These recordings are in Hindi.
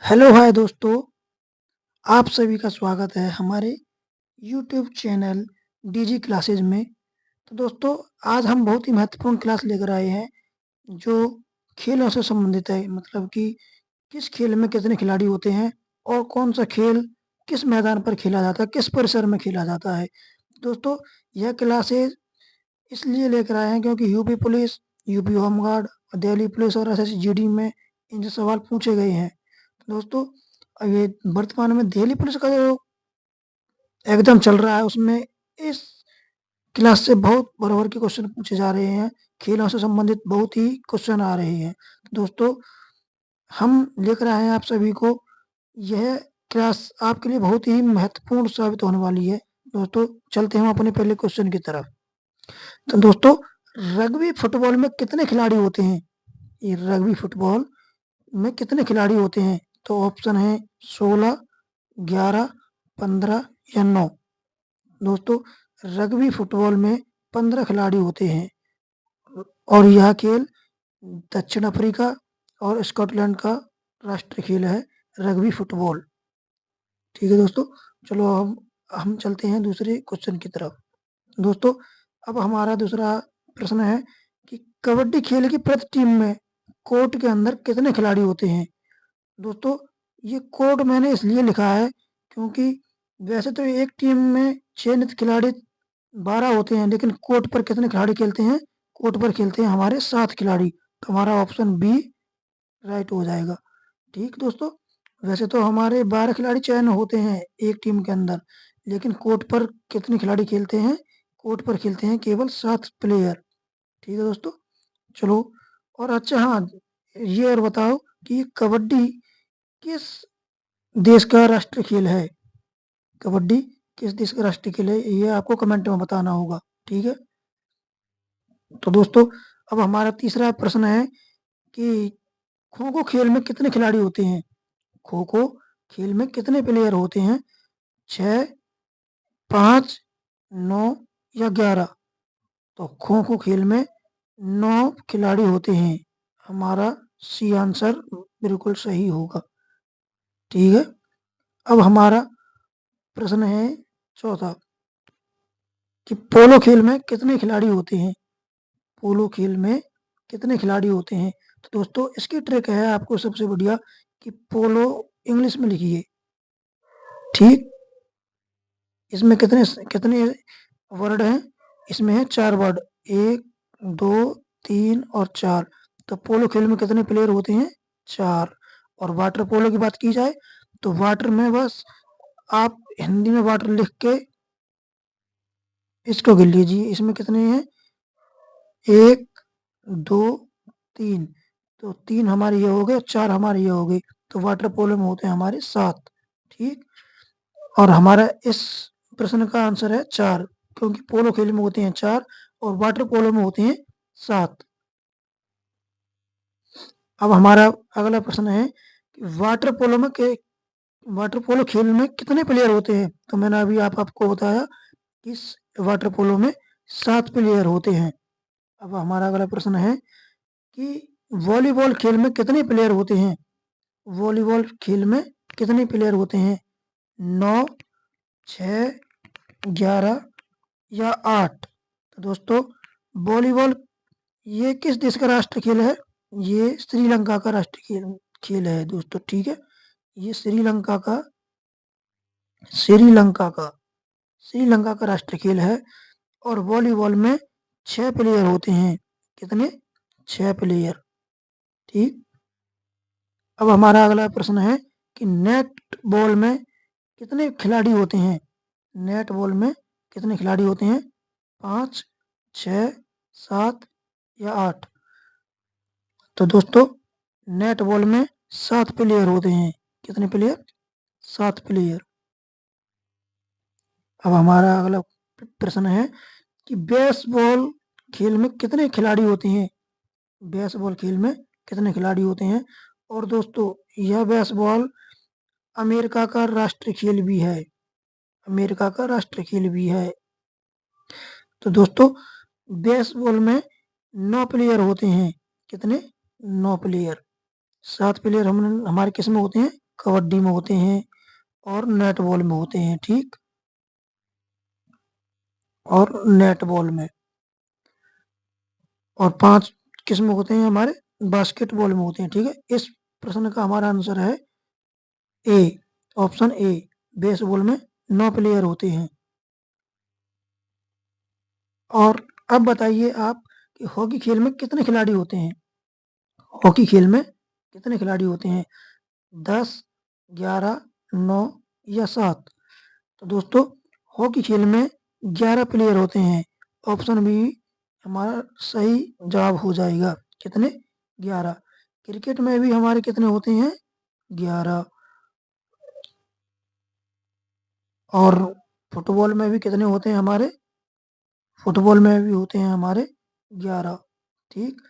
हेलो हाय दोस्तों, आप सभी का स्वागत है हमारे यूट्यूब चैनल डीजी क्लासेज में। तो दोस्तों, आज हम बहुत ही महत्वपूर्ण क्लास लेकर आए हैं जो खेलों से संबंधित है। मतलब कि किस खेल में कितने खिलाड़ी होते हैं और कौन सा खेल किस मैदान पर खेला जाता है, किस परिसर में खेला जाता है। दोस्तों, यह क्लासेज इसलिए लेकर आए हैं क्योंकि UP police, UP home guard, Delhi police और एसएससी जीडी में इनसे सवाल पूछे गए हैं। दोस्तों, ये वर्तमान में दिल्ली पुलिस का जो एग्जाम चल रहा है उसमें इस क्लास से बहुत बराबर के क्वेश्चन पूछे जा रहे हैं। खेलों से संबंधित बहुत ही क्वेश्चन आ रहे हैं। दोस्तों, हम लेकर आए हैं आप सभी को। यह क्लास आपके लिए बहुत ही महत्वपूर्ण साबित होने वाली है। दोस्तों, चलते हैं हम अपने पहले क्वेश्चन की तरफ। तो दोस्तों, रग्बी फुटबॉल में कितने खिलाड़ी होते हैं? ये रग्बी फुटबॉल में कितने खिलाड़ी होते हैं? तो ऑप्शन है 16, 11, 15 या 9। दोस्तों, रग्बी फुटबॉल में 15 खिलाड़ी होते हैं और यह खेल दक्षिण अफ्रीका और स्कॉटलैंड का राष्ट्रीय खेल है, रग्बी फुटबॉल। ठीक है दोस्तों, चलो हम चलते हैं दूसरे क्वेश्चन की तरफ। दोस्तों, अब हमारा दूसरा प्रश्न है कि कबड्डी खेल की प्रति टीम में कोर्ट के अंदर कितने खिलाड़ी होते हैं? दोस्तों, ये कोड मैंने इसलिए लिखा है क्योंकि वैसे तो एक टीम में चयनित खिलाड़ी 12 होते हैं, लेकिन कोर्ट पर कितने खिलाड़ी खेलते हैं? कोर्ट पर खेलते हैं हमारे 7 खिलाड़ी। तो हमारा ऑप्शन बी राइट हो जाएगा। ठीक दोस्तों, वैसे तो हमारे 12 खिलाड़ी चयन होते हैं एक टीम के अंदर, लेकिन कोर्ट पर कितने खिलाड़ी खेलते हैं? कोर्ट पर खेलते हैं केवल 7 प्लेयर। ठीक है दोस्तों, चलो। और अच्छा, हाँ, ये और बताओ कि कबड्डी किस देश का राष्ट्रीय खेल है? कबड्डी किस देश का राष्ट्रीय खेल है, ये आपको कमेंट में बताना होगा। ठीक है, तो दोस्तों, अब हमारा तीसरा प्रश्न है कि खो खो खेल में कितने खिलाड़ी होते हैं? खो खो खेल में कितने प्लेयर होते हैं? 6, 5, 9 या 11? तो खो खो खेल में 9 खिलाड़ी होते हैं। हमारा सी आंसर बिल्कुल सही होगा। ठीक है, अब हमारा प्रश्न है चौथा कि पोलो खेल में कितने खिलाड़ी होते हैं? पोलो खेल में कितने खिलाड़ी होते हैं? तो दोस्तों, इसकी ट्रिक है आपको सबसे बढ़िया कि पोलो इंग्लिश में लिखिए। ठीक, इसमें कितने कितने वर्ड हैं? इसमें है 4 वर्ड, 1, 2, 3 और 4। तो पोलो खेल में कितने प्लेयर होते हैं? 4। और वाटर पोलो की बात की जाए तो वाटर में बस आप हिंदी में वाटर लिख के इसको गिन लीजिए। इसमें कितने हैं? 1, 2, 3। तो 3 हमारे ये हो गए, 4 हमारे ये हो गए। तो वाटर पोलो में होते हैं हमारे 7। ठीक, और हमारा इस प्रश्न का आंसर है 4, क्योंकि पोलो खेल में होते हैं 4 और वाटर पोलो में होते हैं 7। अब हमारा अगला प्रश्न है कि वाटर पोलो खेल में कितने प्लेयर होते हैं? तो मैंने अभी आपको बताया कि इस वाटर पोलो में 7 प्लेयर होते हैं। अब हमारा अगला प्रश्न है कि वॉलीबॉल खेल में कितने प्लेयर होते हैं? वॉलीबॉल खेल में कितने प्लेयर होते हैं? 9, 6, 11 या 8? तो दोस्तों, वॉलीबॉल ये किस देश का राष्ट्रीय खेल है? ये श्रीलंका का राष्ट्रीय खेल खेल है दोस्तों। ठीक है, ये श्रीलंका का श्रीलंका का राष्ट्रीय खेल है और वॉलीबॉल में 6 प्लेयर होते हैं। कितने? 6 प्लेयर। ठीक, अब हमारा अगला प्रश्न है कि नेट बॉल में कितने खिलाड़ी होते हैं? नेट बॉल में कितने खिलाड़ी होते हैं? 5, 6, 7 या 8? तो दोस्तों, नेट बॉल में 7 प्लेयर होते हैं। कितने प्लेयर? 7 प्लेयर। अब हमारा अगला प्रश्न है कि बेसबॉल खेल में कितने खिलाड़ी होते हैं? बेसबॉल खेल में कितने खिलाड़ी होते हैं? और दोस्तों, यह बेसबॉल अमेरिका का राष्ट्रीय खेल भी है। अमेरिका का राष्ट्रीय खेल भी है। तो दोस्तों, बेसबॉल में 9 प्लेयर होते हैं। कितने? 9 प्लेयर। 7 प्लेयर हमारे किस में होते हैं? कबड्डी में होते हैं और नेट बॉल में होते हैं, ठीक, और नेट बॉल में। और 5 किस में होते हैं हमारे, बास्केटबॉल में होते हैं, ठीक है। इस प्रश्न का हमारा आंसर है ए, ऑप्शन ए। बेसबॉल में 9 प्लेयर होते हैं। और अब बताइए आप कि हॉकी खेल में कितने खिलाड़ी होते हैं। हॉकी खेल में कितने खिलाड़ी होते हैं, 10, 11, 9 या 7। तो दोस्तों हॉकी खेल में 11 प्लेयर होते हैं। ऑप्शन बी हमारा सही जवाब हो जाएगा। कितने, 11। क्रिकेट में भी हमारे कितने होते हैं, 11। और फुटबॉल में भी कितने होते हैं हमारे, फुटबॉल में भी होते हैं हमारे 11, ठीक।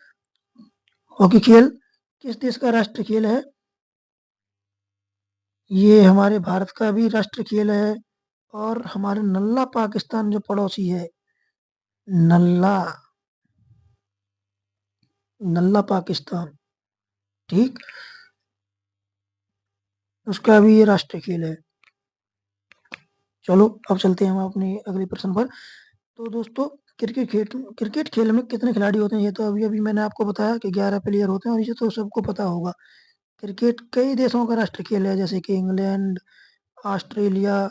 हॉकी खेल किस देश का राष्ट्रीय खेल है, ये हमारे भारत का भी राष्ट्रीय खेल है। और हमारे नल्ला पाकिस्तान जो पड़ोसी है, नल्ला, नल्ला पाकिस्तान, ठीक, उसका भी ये राष्ट्रीय खेल है। चलो अब चलते हैं हम अपने अगले प्रश्न पर। तो दोस्तों क्रिकेट खेल में कितने खिलाड़ी होते हैं, ये तो अभी अभी मैंने आपको बताया कि 11 प्लेयर होते हैं, और इसे तो सबको पता होगा। क्रिकेट कई देशों का राष्ट्रीय खेल है, जैसे कि इंग्लैंड, ऑस्ट्रेलिया,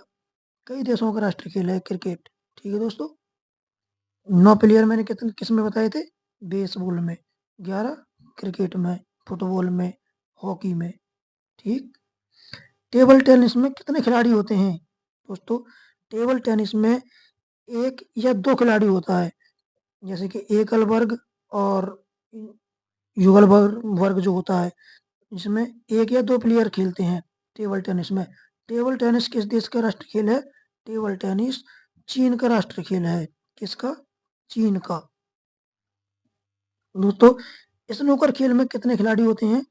कई देशों का राष्ट्रीय खेल है क्रिकेट, ठीक है दोस्तों। 9 प्लेयर मैंने कितने किस में बताए थे, बेसबॉल में, 11 क्रिकेट में, फुटबॉल में, हॉकी में, ठीक। टेबल टेनिस में कितने खिलाड़ी होते हैं दोस्तों, टेबल टेनिस में 1 या 2 खिलाड़ी होता है। जैसे कि एकल वर्ग और युगल वर्ग जो होता है, इसमें 1 या 2 प्लेयर खेलते हैं टेबल टेनिस में। टेबल टेनिस किस देश का राष्ट्रीय खेल है, टेबल टेनिस चीन का राष्ट्रीय खेल है। किसका, चीन का। दोस्तों स्नूकर खेल में कितने खिलाड़ी होते हैं,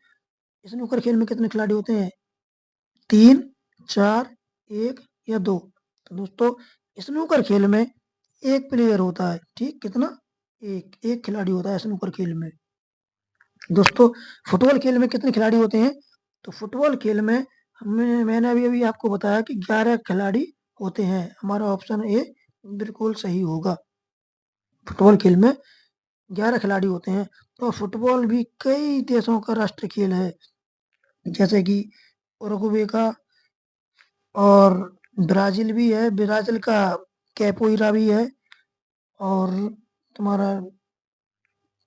स्नूकर खेल में कितने खिलाड़ी होते हैं, 3, 4, 1 या 2। तो दोस्तों स्नूकर खेल में 1 प्लेयर होता है, ठीक, कितना, एक खिलाड़ी होता है स्नूकर खेल में। दोस्तों फुटबॉल खेल में कितने खिलाड़ी होते हैं, तो फुटबॉल खेल में मैंने अभी अभी आपको बताया कि 11 खिलाड़ी होते हैं। हमारा ऑप्शन ए बिल्कुल सही होगा। फुटबॉल खेल में 11 खिलाड़ी होते हैं। तो फुटबॉल भी कई देशों का राष्ट्रीय खेल है, जैसे कि उरुग्वे का, और ब्राजील भी है, ब्राजील का कैपोईरा भी है। और तुम्हारा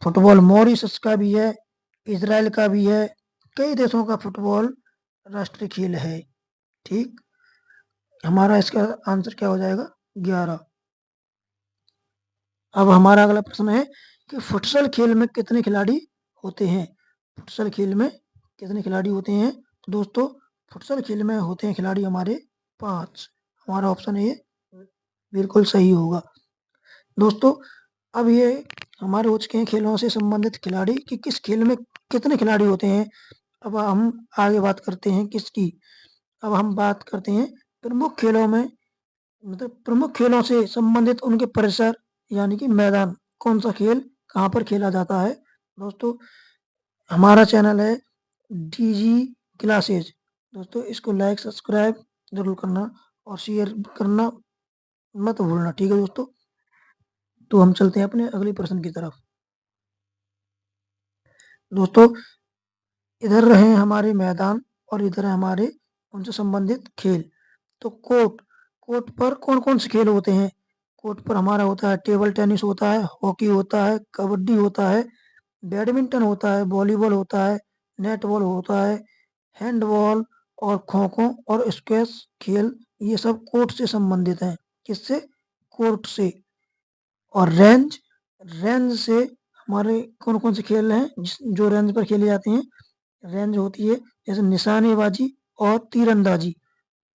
फुटबॉल मॉरिशस का भी है, इजराइल का भी है। कई देशों का फुटबॉल राष्ट्रीय खेल है, ठीक। हमारा इसका आंसर क्या हो जाएगा, 11। अब हमारा अगला प्रश्न है कि फुटसल खेल में कितने खिलाड़ी होते हैं। फुटसल खेल में कितने खिलाड़ी होते हैं, तो दोस्तों फुटसल खेल में होते हैं खिलाड़ी हमारे 5। हमारा ऑप्शन ए बिल्कुल सही होगा। दोस्तों अब ये हमारे हो चुके हैं खेलों से संबंधित खिलाड़ी कि किस खेल में कितने खिलाड़ी होते हैं। अब हम आगे बात करते हैं किसकी, अब हम बात करते हैं प्रमुख खेलों में, मतलब प्रमुख खेलों से संबंधित उनके परिसर, यानी कि मैदान, कौन सा खेल कहाँ पर खेला जाता है। दोस्तों हमारा चैनल है डीजी क्लासेज। दोस्तों इसको लाइक सब्सक्राइब जरूर करना और शेयर करना मत भूलना, ठीक है दोस्तों। तो हम चलते हैं अपने अगले प्रश्न की तरफ। दोस्तों इधर रहे हमारे मैदान और इधर है हमारे उनसे संबंधित खेल। तो कोर्ट, कोर्ट पर कौन कौन से खेल होते हैं। कोर्ट पर हमारा होता है टेबल टेनिस होता है, हॉकी होता है, कबड्डी होता है, बैडमिंटन होता है, वॉलीबॉल होता है, नेटबॉल होता है, हैंडबॉल और खो खो और स्क्वैश खेल, ये सब कोर्ट से संबंधित हैं। किससे, कोर्ट से। और रेंज, रेंज से हमारे कौन कौन से खेल हैं जो रेंज पर खेले जाते हैं। रेंज होती है जैसे निशानेबाजी और तीरंदाजी,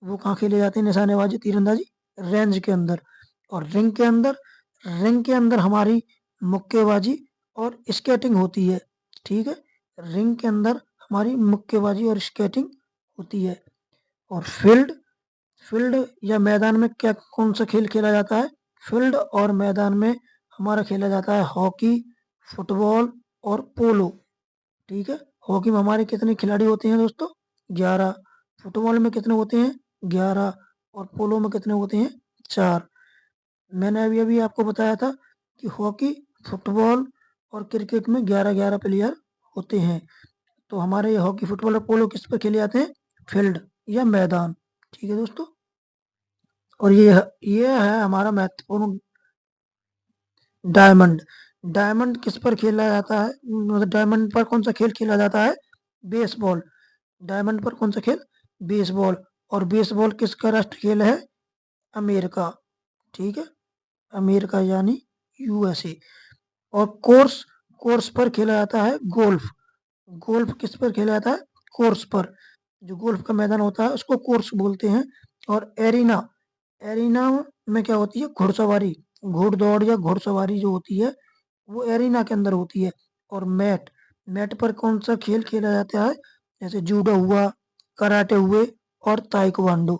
वो कहाँ खेले जाते हैं, निशानेबाजी तीरंदाजी रेंज के अंदर। और रिंग के अंदर, रिंग के अंदर हमारी मुक्केबाजी और स्केटिंग होती है, ठीक है। रिंग के अंदर हमारी मुक्केबाजी और स्केटिंग होती है। और फील्ड, फील्ड या मैदान में क्या कौन सा खेल खेला जाता है, फील्ड और मैदान में हमारा खेला जाता है हॉकी, फुटबॉल और पोलो, ठीक है। हॉकी में हमारे कितने खिलाड़ी होते हैं दोस्तों, 11। फुटबॉल में कितने होते हैं? 11। और पोलो में कितने होते हैं? 4। मैंने अभी अभी आपको बताया था कि हॉकी, फुटबॉल और क्रिकेट में 11-11 प्लेयर होते हैं। तो हमारे ये हॉकी, फुटबॉल और पोलो किस पर खेले जाते हैं? फील्ड या मैदान। ठीक है दोस्तों। और ये है हमारा महत्वपूर्ण डायमंड। डायमंड किस पर खेला जाता है? मतलब डायमंड पर कौन सा खेल खेला जाता है? बेसबॉल। डायमंड पर कौन सा खेल? बेसबॉल। और बेसबॉल किसका राष्ट्र खेल है? अमेरिका। ठीक है, अमेरिका यानी यूएसए। और कोर्स, कोर्स पर खेला जाता है गोल्फ। गोल्फ किस पर खेला जाता है? कोर्स पर। जो गोल्फ का मैदान होता है उसको कोर्स बोलते हैं। और एरिना, एरिना में क्या होती है? घुड़सवारी, घुड़दौड़ या घुड़सवारी जो होती है वो एरिना के अंदर होती है। और मैट, मैट पर कौन सा खेल खेला जाता है? जैसे जूडो हुआ, कराटे हुए और ताइक्वांडो।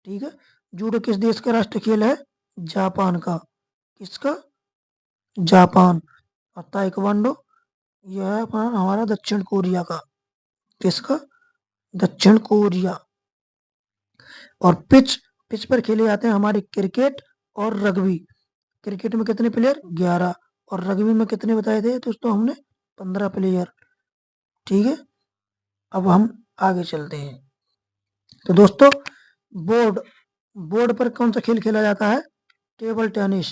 ठीक है। जूडो किस देश का राष्ट्र खेल है? जापान का। किसका? जापान। और ताइक्वांडो यह है अपना हमारा दक्षिण कोरिया का। किसका? दक्षिण कोरिया। और पिच, पिच पर खेले जाते हैं हमारे क्रिकेट और रग्बी। क्रिकेट में कितने प्लेयर? 11। और रग्बी में कितने बताए थे दोस्तों हमने? 15 प्लेयर। ठीक है। अब हम आगे चलते हैं। तो दोस्तों, बोर्ड, बोर्ड पर कौन सा खेल खेला जाता है? Table tennis.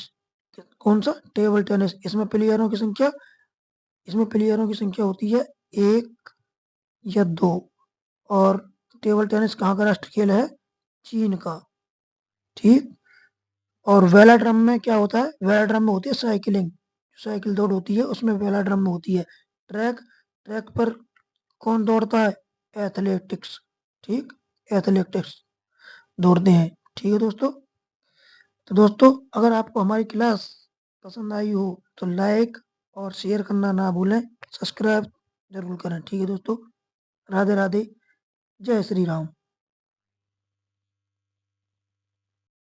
कौन सा? Table tennis. इसमें प्लेयरों की संख्या होती है 1 या 2। और टेबल टेनिस कहाँ का राष्ट्र खेल है? चीन का। ठीक। और वेलाड्रम में क्या होता है? वेलाड्रम में होती है साइकिलिंग, साइकिल दौड़ होती है उसमें वेलाड्रम में होती है। ट्रैक, ट्रैक पर कौन दौड़ता है? एथलेटिक्स। ठीक, एथलेटिक्स दौड़ते हैं। ठीक है दोस्तों। तो दोस्तों, अगर आपको हमारी क्लास पसंद आई हो तो लाइक और शेयर करना ना भूलें, सब्सक्राइब जरूर करें। ठीक है दोस्तों। राधे राधे। जय श्री राम।